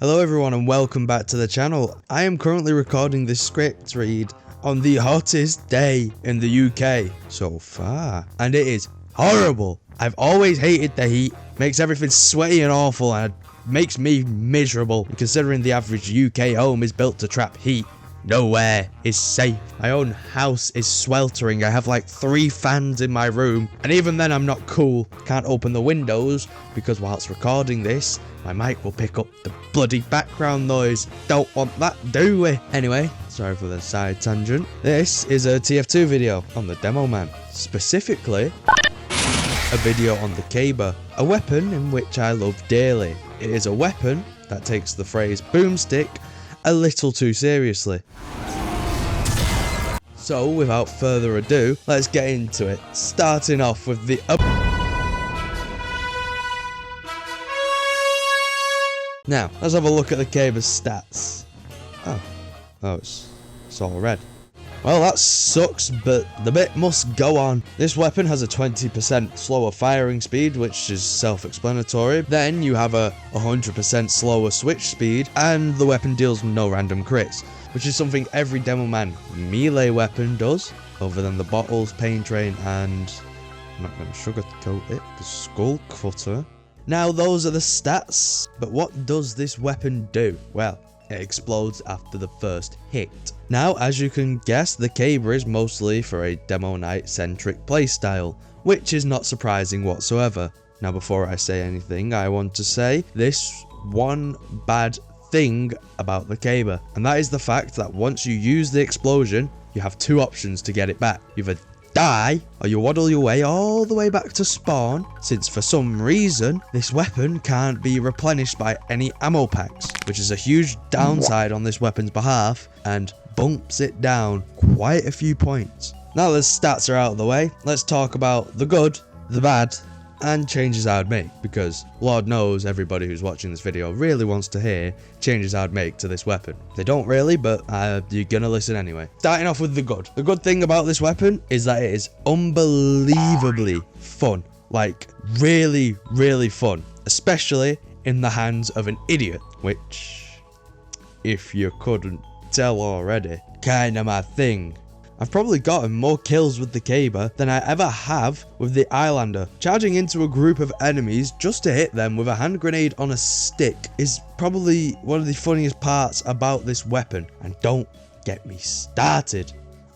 Hello everyone and welcome back to the channel. I am currently recording this script read on the hottest day in the UK so far, and it is horrible. I've always hated the heat, makes everything sweaty and awful, and makes me miserable. And considering the average UK home is built to trap heat, nowhere is safe. My own house is sweltering. I have like 3 fans in my room, and even then I'm not cool. Can't open the windows because whilst recording this, my mic will pick up the bloody background noise. Don't want that, do we? Anyway, sorry for the side tangent. This is a TF2 video on the Demo Man. Specifically, a video on the caber, a weapon in which I love dearly. It is a weapon that takes the phrase boomstick a little too seriously. So without further ado, let's get into it. Starting off with the Now, let's have a look at the caber's stats. Oh, it's all red. Well, that sucks, but the bit must go on. This weapon has a 20% slower firing speed, which is self-explanatory. Then you have a 100% slower switch speed, and the weapon deals no random crits, which is something every Demo Man melee weapon does, other than the bottles, pain train, and I'm not going to sugarcoat it, the skull cutter. Now, those are the stats, but what does this weapon do? Well, it explodes after the first hit. Now, as you can guess, the caber is mostly for a Demo Knight centric playstyle, which is not surprising whatsoever. Now, before I say anything, I want to say this one bad thing about the caber, and that is the fact that once you use the explosion, you have 2 options to get it back. You either die, or you waddle your way all the way back to spawn, since for some reason this weapon can't be replenished by any ammo packs, which is a huge downside on this weapon's behalf and bumps it down quite a few points. Now the stats are out of the way, let's talk about the good, the bad, and changes I'd make, because Lord knows everybody who's watching this video really wants to hear changes I'd make to this weapon. They don't really, but you're gonna listen anyway. Starting off with the good. The good thing about this weapon is that it is unbelievably fun. Like, really, really fun. Especially in the hands of an idiot, which, if you couldn't tell already, kinda my thing. I've probably gotten more kills with the caber than I ever have with the Eyelander. Charging into a group of enemies just to hit them with a hand grenade on a stick is probably one of the funniest parts about this weapon. And don't get me started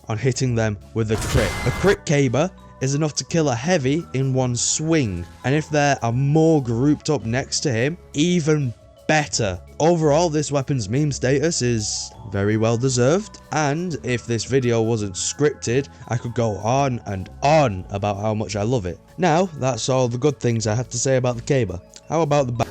on hitting them with a crit. A crit caber is enough to kill a heavy in one swing, and if there are more grouped up next to him, even better. Overall, this weapon's meme status is very well deserved, and if this video wasn't scripted, I could go on and on about how much I love it. Now, that's all the good things I have to say about the caber. How about the bad?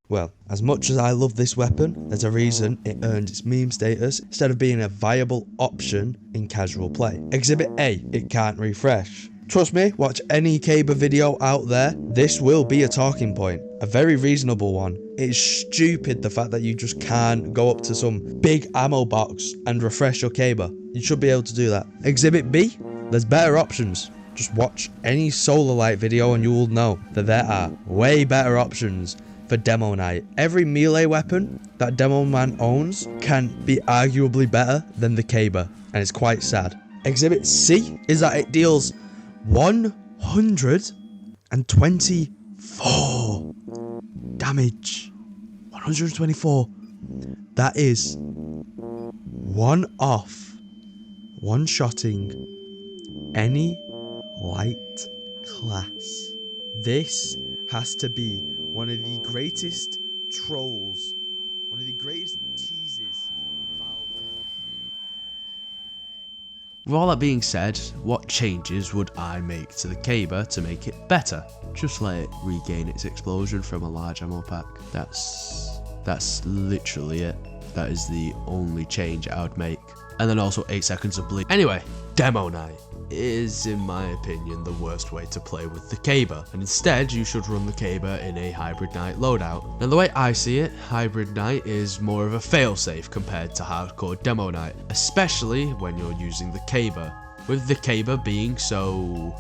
Well, as much as I love this weapon, there's a reason it earned its meme status instead of being a viable option in casual play. Exhibit A, it can't refresh. Trust me, watch any caber video out there, this will be a talking point. A very reasonable one. It's stupid the fact that you just can't go up to some big ammo box and refresh your caber. You should be able to do that. Exhibit B, there's better options. Just watch any Solar Light video and you will know that there are way better options for Demo Knight. Every melee weapon that Demo Man owns can be arguably better than the caber, and it's quite sad. Exhibit C is that it deals 124 damage. 124. That is one-shotting any light class. This has to be one of the greatest trolls, one of the greatest teases. With all that being said, what changes would I make to the caber to make it better? Just let it regain its explosion from a large ammo pack. That's literally it. That is the only change I would make. And then also 8 seconds of bleed. Anyway, Demo Knight is, in my opinion, the worst way to play with the caber, and instead you should run the caber in a Hybrid Knight loadout. Now the way I see it, Hybrid Knight is more of a failsafe compared to hardcore Demo Knight, especially when you're using the caber, with the caber being so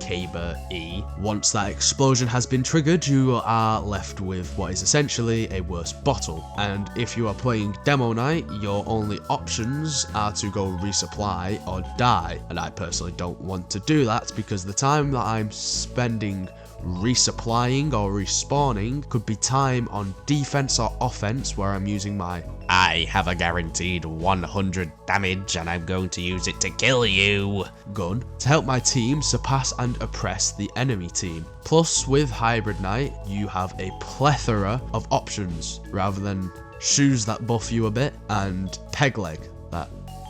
Caber E. Once that explosion has been triggered, you are left with what is essentially a worse bottle. And if you are playing Demo Night, your only options are to go resupply or die. And I personally don't want to do that because the time that I'm spending resupplying or respawning could be time on defense or offense where I'm using my "I have a guaranteed 100 damage and I'm going to use it to kill you" gun to help my team surpass and oppress the enemy team. Plus, with Hybrid Knight, you have a plethora of options rather than shoes that buff you a bit and peg leg that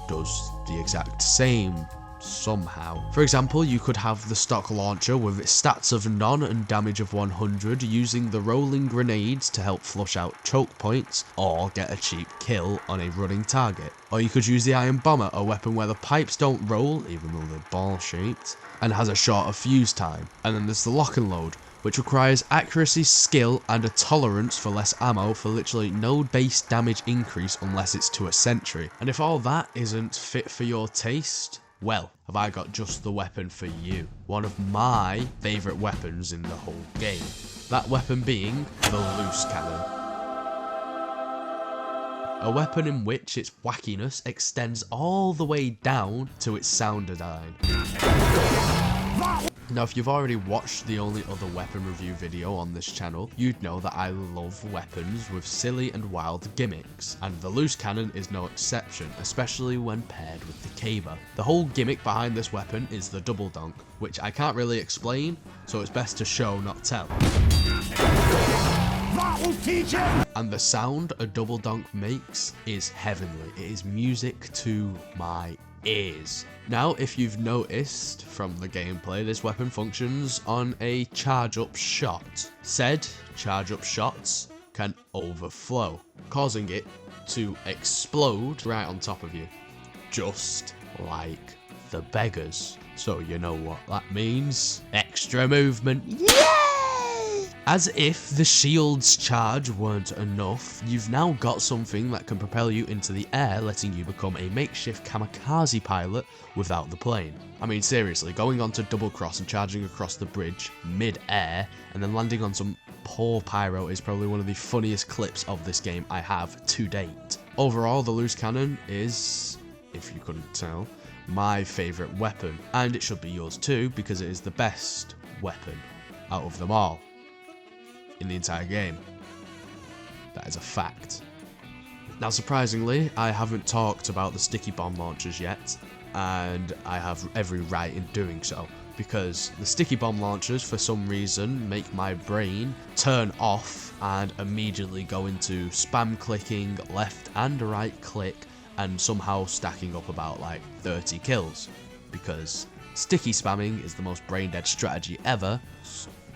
does the exact same somehow. For example, you could have the stock launcher with its stats of none and damage of 100 using the rolling grenades to help flush out choke points or get a cheap kill on a running target. Or you could use the iron bomber, a weapon where the pipes don't roll even though they're ball shaped and has a shorter fuse time. And then there's the lock and load, which requires accuracy, skill, and a tolerance for less ammo for literally no base damage increase unless it's to a sentry. And if all that isn't fit for your taste, well, have I got just the weapon for you. One of my favourite weapons in the whole game. That weapon being the loose cannon. A weapon in which its wackiness extends all the way down to its sound design. Now, if you've already watched the only other weapon review video on this channel, you'd know that I love weapons with silly and wild gimmicks, and the loose cannon is no exception, especially when paired with the Caber. The whole gimmick behind this weapon is the double donk, which I can't really explain, so it's best to show, not tell. That will teach him! And the sound a double donk makes is heavenly. It is music to my ears. Now, if you've noticed from the gameplay, this weapon functions on a charge up shot. Said charge up shots can overflow, causing it to explode right on top of you, just like the beggars. So you know what that means. Extra movement. Yeah! As if the shield's charge weren't enough, you've now got something that can propel you into the air, letting you become a makeshift kamikaze pilot without the plane. I mean, seriously, going onto double cross and charging across the bridge mid-air and then landing on some poor pyro is probably one of the funniest clips of this game I have to date. Overall, the loose cannon is, if you couldn't tell, my favourite weapon, and it should be yours too because it is the best weapon out of them all in the entire game. That is a fact. Now, surprisingly, I haven't talked about the sticky bomb launchers yet, and I have every right in doing so, because the sticky bomb launchers, for some reason, make my brain turn off and immediately go into spam clicking left and right click and somehow stacking up about like 30 kills, because sticky spamming is the most brain dead strategy ever.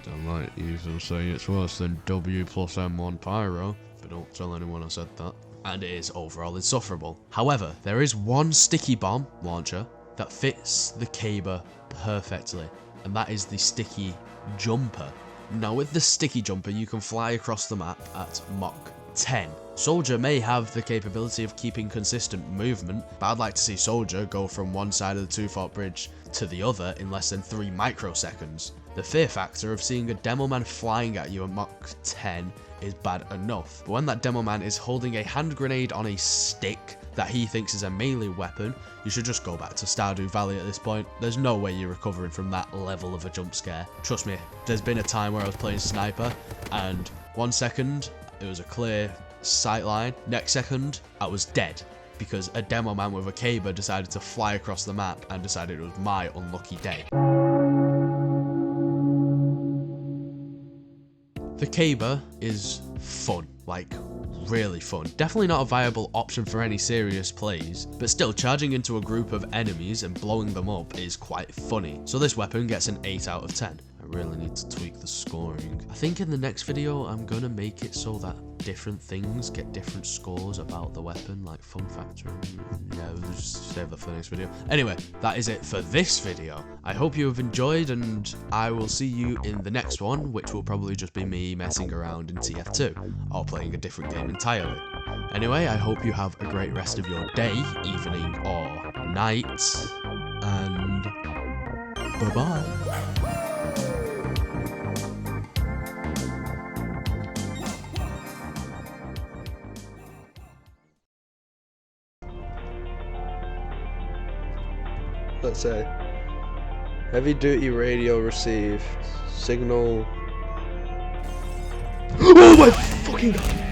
Don't like even saying it's worse than W plus M1 Pyro, but don't tell anyone I said that. And it is overall insufferable. However, there is one sticky bomb launcher that fits the Caber perfectly, and that is the sticky jumper. Now, with the sticky jumper, you can fly across the map at Mach 10. Soldier may have the capability of keeping consistent movement, but I'd like to see Soldier go from one side of the two-fort bridge to the other in less than 3 microseconds. The fear factor of seeing a demo man flying at you at Mach 10 is bad enough, but when that demo man is holding a hand grenade on a stick that he thinks is a melee weapon, you should just go back to Stardew Valley at this point. There's no way you're recovering from that level of a jump scare. Trust me, there's been a time where I was playing Sniper, and 1 second, it was a clear sight line. Next second, I was dead, because a demo man with a Caber decided to fly across the map and decided it was my unlucky day. The Caber is fun, like really fun. Definitely not a viable option for any serious plays, but still charging into a group of enemies and blowing them up is quite funny. So this weapon gets an 8 out of 10. I really need to tweak the scoring. I think in the next video I'm gonna make it so that different things get different scores about the weapon, like fun factor. Yeah, we'll just save that for the next video. Anyway, that is it for this video. I hope you have enjoyed, and I will see you in the next one, which will probably just be me messing around in TF2 or playing a different game entirely. Anyway, I hope you have a great rest of your day, evening, or night, and bye-bye. Let's say heavy duty radio received. Signal. Oh my fucking god!